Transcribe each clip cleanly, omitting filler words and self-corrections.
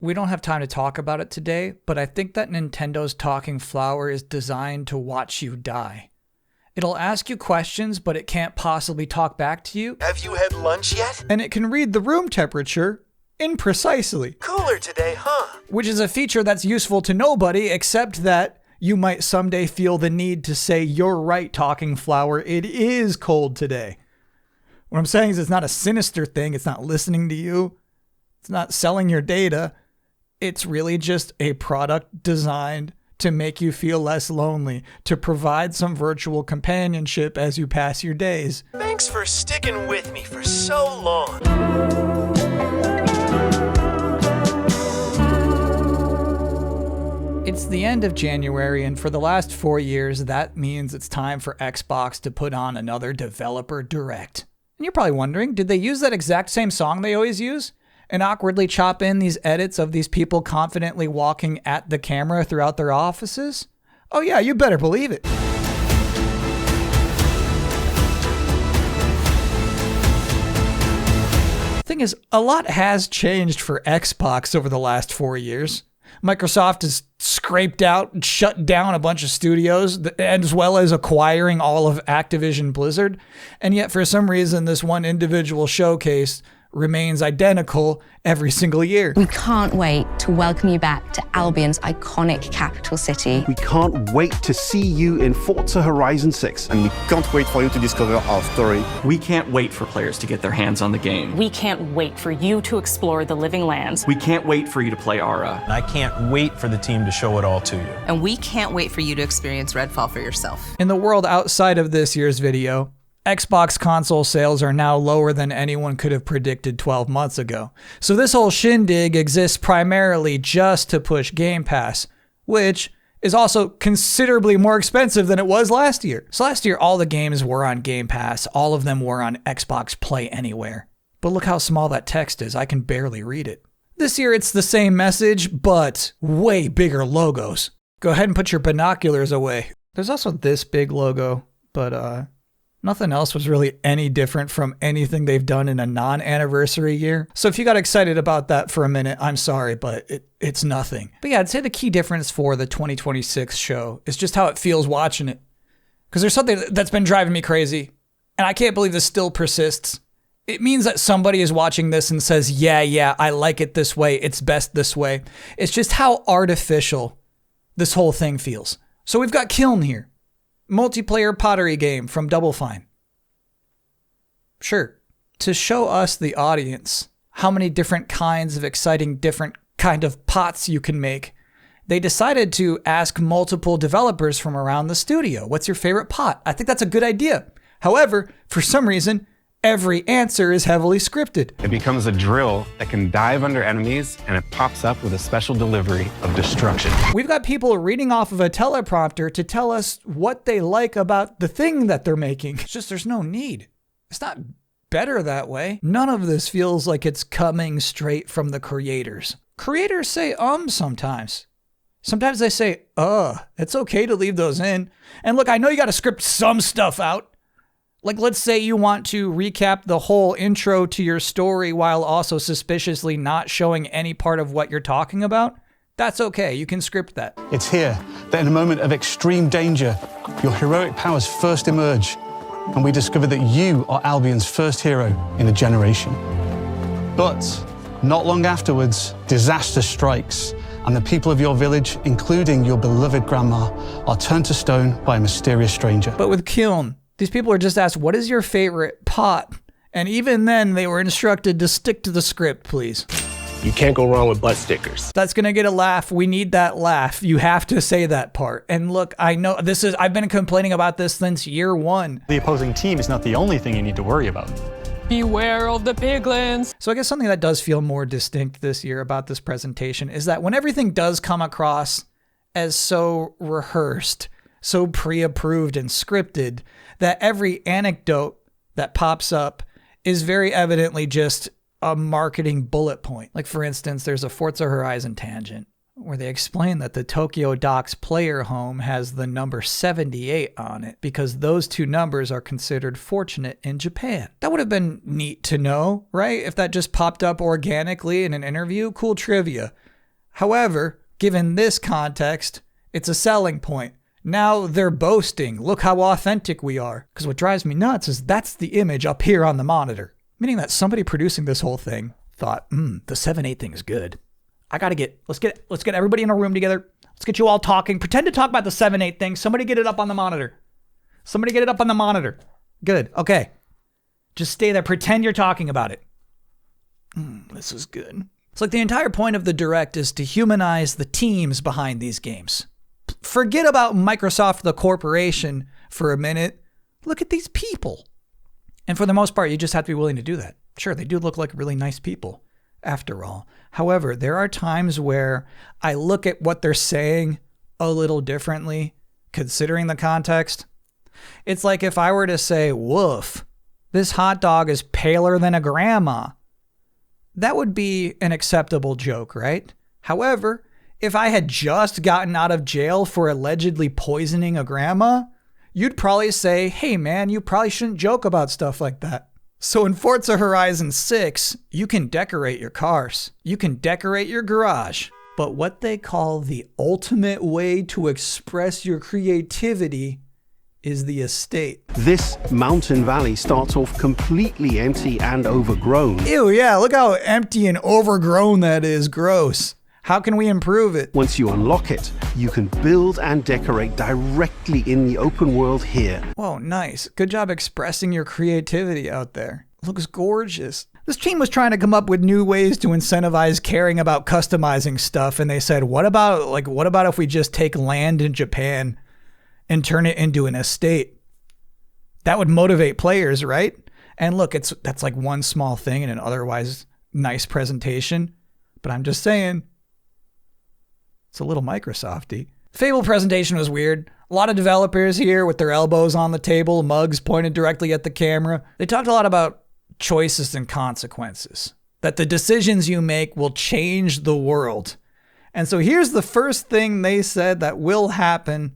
We don't have time to talk about it today, but I think that Nintendo's talking flower is designed to watch you die. It'll ask you questions, but it can't possibly talk back to you. Have you had lunch yet? And it can read the room temperature imprecisely. Cooler today, huh? Which is a feature that's useful to nobody, except that you might someday feel the need to say, "You're right, talking flower, it is cold today." What I'm saying is it's not a sinister thing. It's not listening to you. It's not selling your data. It's really just a product designed to make you feel less lonely, to provide some virtual companionship as you pass your days. Thanks for sticking with me for so long. It's the end of January, and for the last 4 years, that means it's time for Xbox to put on another developer direct. And you're probably wondering, did they use that exact same song they always use? And awkwardly chop in these edits of these people confidently walking at the camera throughout their offices? Oh yeah, you better believe it. Thing is, a lot has changed for Xbox over the last 4 years. Microsoft has scraped out and shut down a bunch of studios, as well as acquiring all of Activision Blizzard. And yet, for some reason, this one individual showcase remains identical every single year. We can't wait to welcome you back to Albion's iconic capital city. We can't wait to see you in Forza Horizon 6. And we can't wait for you to discover our story. We can't wait for players to get their hands on the game. We can't wait for you to explore the living lands. We can't wait for you to play Ara. And I can't wait for the team to show it all to you. And we can't wait for you to experience Redfall for yourself. In the world outside of this year's video, Xbox console sales are now lower than anyone could have predicted 12 months ago. So this whole shindig exists primarily just to push Game Pass, which is also considerably more expensive than it was last year. So last year, all the games were on Game Pass. All of them were on Xbox Play Anywhere. But look how small that text is. I can barely read it. This year, it's the same message, but way bigger logos. Go ahead and put your binoculars away. There's also this big logo, but nothing else was really any different from anything they've done in a non-anniversary year. So if you got excited about that for a minute, I'm sorry, but it's nothing. But yeah, I'd say the key difference for the 2026 show is just how it feels watching it. Because there's something that's been driving me crazy, and I can't believe this still persists. It means that somebody is watching this and says, yeah, I like it this way. It's best this way. It's just how artificial this whole thing feels. So we've got Kiln here. Multiplayer pottery game from Double Fine. Sure, to show us, the audience, how many different kinds of exciting different kind of pots you can make, they decided to ask multiple developers from around the studio, what's your favorite pot? I think that's a good idea. However, for some reason, every answer is heavily scripted. It becomes a drill that can dive under enemies, and it pops up with a special delivery of destruction. We've got people reading off of a teleprompter to tell us what they like about the thing that they're making. It's just there's no need. It's not better that way. None of this feels like it's coming straight from the creators. Creators say sometimes. Sometimes they say, it's okay to leave those in. And look, I know you got to script some stuff out. Like, let's say you want to recap the whole intro to your story while also suspiciously not showing any part of what you're talking about. That's okay. You can script that. It's here that in a moment of extreme danger, your heroic powers first emerge, and we discover that you are Albion's first hero in a generation. But not long afterwards, disaster strikes, and the people of your village, including your beloved grandma, are turned to stone by a mysterious stranger. But with Kiln, these people are just asked, what is your favorite pot? And even then, they were instructed to stick to the script, please. You can't go wrong with butt stickers. That's going to get a laugh. We need that laugh. You have to say that part. And look, I know I've been complaining about this since year one. The opposing team is not the only thing you need to worry about. Beware of the piglins. So I guess something that does feel more distinct this year about this presentation is that when everything does come across as so rehearsed, so pre-approved and scripted, that every anecdote that pops up is very evidently just a marketing bullet point. Like, for instance, there's a Forza Horizon tangent where they explain that the Tokyo Docks player home has the number 78 on it because those two numbers are considered fortunate in Japan. That would have been neat to know, right? If that just popped up organically in an interview, cool trivia. However, given this context, it's a selling point. Now they're boasting, look how authentic we are. Because what drives me nuts is that's the image up here on the monitor. Meaning that somebody producing this whole thing thought, the 7.8 thing is good. Let's get everybody in a room together. Let's get you all talking. Pretend to talk about the 7.8 thing. Somebody get it up on the monitor. Somebody get it up on the monitor. Good. Okay. Just stay there. Pretend you're talking about it. This is good. It's like the entire point of the Direct is to humanize the teams behind these games. Forget about Microsoft, the corporation, for a minute. Look at these people. And for the most part, you just have to be willing to do that. Sure, they do look like really nice people, after all. However, there are times where I look at what they're saying a little differently, considering the context. It's like if I were to say, woof, this hot dog is paler than a grandma. That would be an acceptable joke, right? However, if I had just gotten out of jail for allegedly poisoning a grandma, you'd probably say, hey man, you probably shouldn't joke about stuff like that. So in Forza Horizon 6, you can decorate your cars. You can decorate your garage. But what they call the ultimate way to express your creativity is the estate. This mountain valley starts off completely empty and overgrown. Ew, yeah, look how empty and overgrown that is. Gross. How can we improve it? Once you unlock it, you can build and decorate directly in the open world here. Whoa, nice. Good job expressing your creativity out there. Looks gorgeous. This team was trying to come up with new ways to incentivize caring about customizing stuff, and they said, what about if we just take land in Japan and turn it into an estate? That would motivate players, right? And look, that's like one small thing in an otherwise nice presentation, but I'm just saying, it's a little Microsofty. Fable presentation was weird. A lot of developers here with their elbows on the table, mugs pointed directly at the camera. They talked a lot about choices and consequences, that the decisions you make will change the world. And so here's the first thing they said that will happen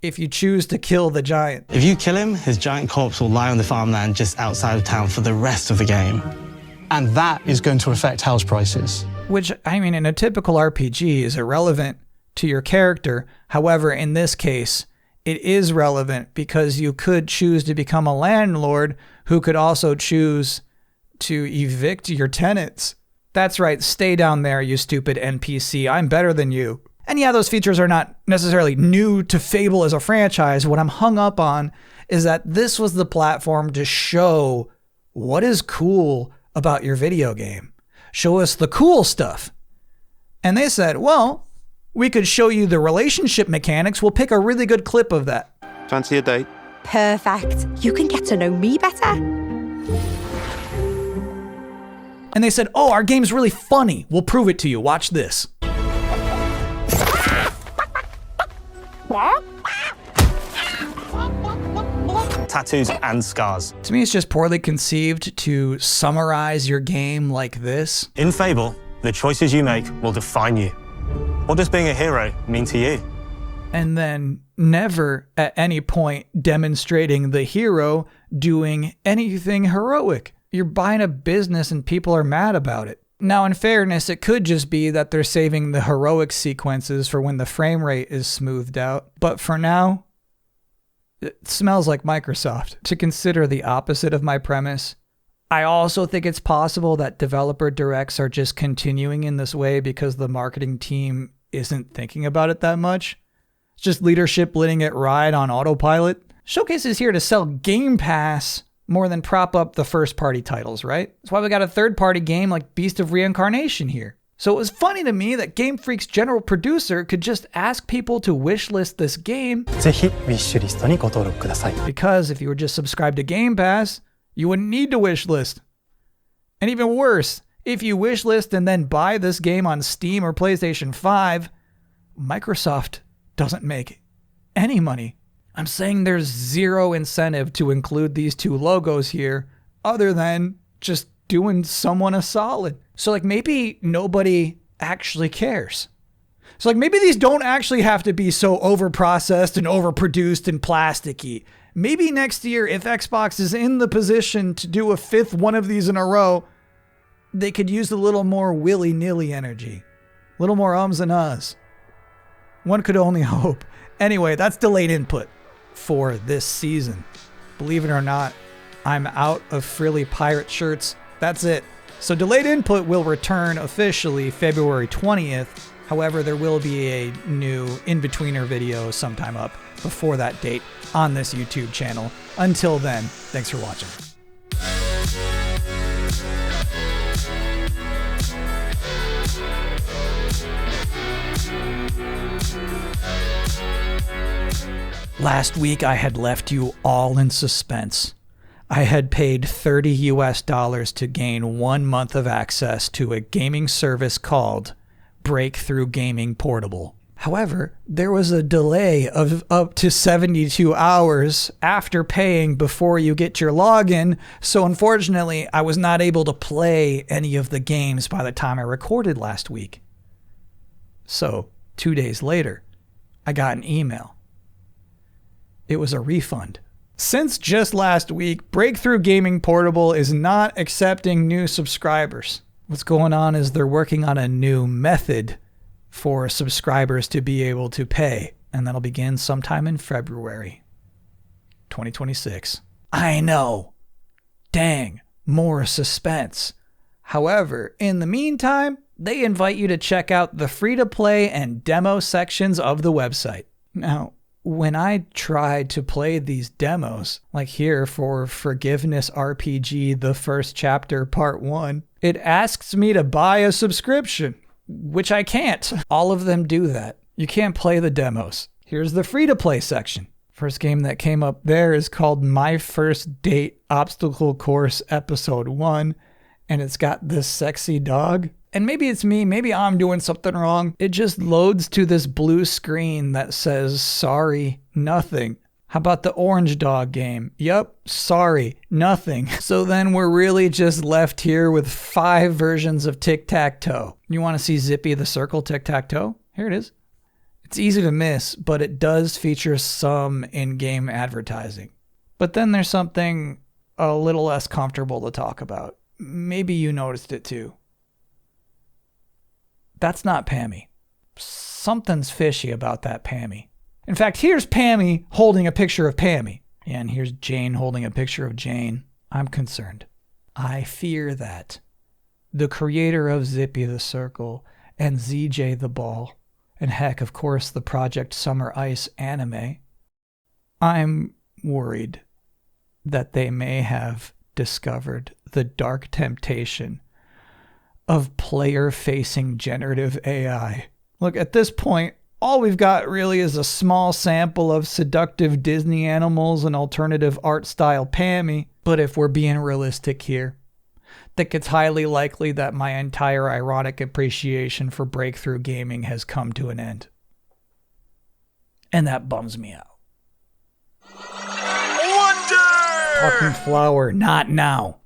if you choose to kill the giant. If you kill him, his giant corpse will lie on the farmland just outside of town for the rest of the game. And that is going to affect house prices. Which, I mean, in a typical RPG is irrelevant to your character. However, in this case, it is relevant because you could choose to become a landlord who could also choose to evict your tenants. That's right, stay down there, you stupid NPC. I'm better than you. And yeah, those features are not necessarily new to Fable as a franchise. What I'm hung up on is that this was the platform to show what is cool about your video game. Show us the cool stuff. And they said, well, we could show you the relationship mechanics. We'll pick a really good clip of that. Fancy a date? Perfect. You can get to know me better. And they said, oh, our game's really funny. We'll prove it to you. Watch this. Tattoos and scars. To me, it's just poorly conceived to summarize your game like this. In Fable, the choices you make will define you. What does being a hero mean to you? And then never at any point demonstrating the hero doing anything heroic. You're buying a business and people are mad about it. Now, in fairness, it could just be that they're saving the heroic sequences for when the frame rate is smoothed out. But for now, it smells like Microsoft. To consider the opposite of my premise, I also think it's possible that developer directs are just continuing in this way because the marketing team isn't thinking about it that much. It's just leadership letting it ride on autopilot. Showcase is here to sell Game Pass more than prop up the first-party titles, right? That's why we got a third-party game like Beast of Reincarnation here. So it was funny to me that Game Freak's general producer could just ask people to wishlist this game. Because if you were just subscribed to Game Pass, you wouldn't need to wishlist. And even worse, if you wishlist and then buy this game on Steam or PlayStation 5, Microsoft doesn't make any money. I'm saying there's zero incentive to include these two logos here other than just doing someone a solid. So like maybe nobody actually cares. So like maybe these don't actually have to be so overprocessed and overproduced and plasticky. Maybe next year, if Xbox is in the position to do a fifth one of these in a row, they could use a little more willy-nilly energy. Little more ums and uhs. One could only hope. Anyway, that's delayed input for this season. Believe it or not, I'm out of frilly pirate shirts. That's it. So delayed input will return officially February 20th. However, there will be a new in-betweener video sometime up before that date on this YouTube channel. Until then, thanks for watching. Last week, I had left you all in suspense. I had paid $30 US to gain 1 month of access to a gaming service called Breakthrough Gaming Portable. However, there was a delay of up to 72 hours after paying before you get your login, so unfortunately, I was not able to play any of the games by the time I recorded last week. So, 2 days later, I got an email. It was a refund. Since just last week, Breakthrough Gaming Portable is not accepting new subscribers. What's going on is they're working on a new method for subscribers to be able to pay, and that'll begin sometime in February 2026. I know. Dang, more suspense. However, in the meantime, they invite you to check out the free-to-play and demo sections of the website. Now, when I tried to play these demos, like here for Forgiveness RPG, the first chapter, part 1, it asks me to buy a subscription, which I can't. All of them do that. You can't play the demos. Here's the free-to-play section. First game that came up there is called My First Date Obstacle Course Episode 1, and it's got this sexy dog. And maybe it's me, maybe I'm doing something wrong. It just loads to this blue screen that says, sorry, nothing. How about the orange dog game? Yup, sorry, nothing. So then we're really just left here with 5 versions of tic-tac-toe. You want to see Zippy the Circle tic-tac-toe? Here it is. It's easy to miss, but it does feature some in-game advertising. But then there's something a little less comfortable to talk about. Maybe you noticed it too. That's not Pammy. Something's fishy about that Pammy. In fact, here's Pammy holding a picture of Pammy. Yeah, and here's Jane holding a picture of Jane. I'm concerned. I fear that the creator of Zippy the Circle and ZJ the Ball, and heck, of course, the Project Summer Ice anime, I'm worried that they may have discovered the dark temptation of player-facing generative AI. Look, at this point, all we've got really is a small sample of seductive Disney animals and alternative art style Pammy. But if we're being realistic here, I think it's highly likely that my entire ironic appreciation for breakthrough gaming has come to an end. And that bums me out. Wonder! Talking flower, not now.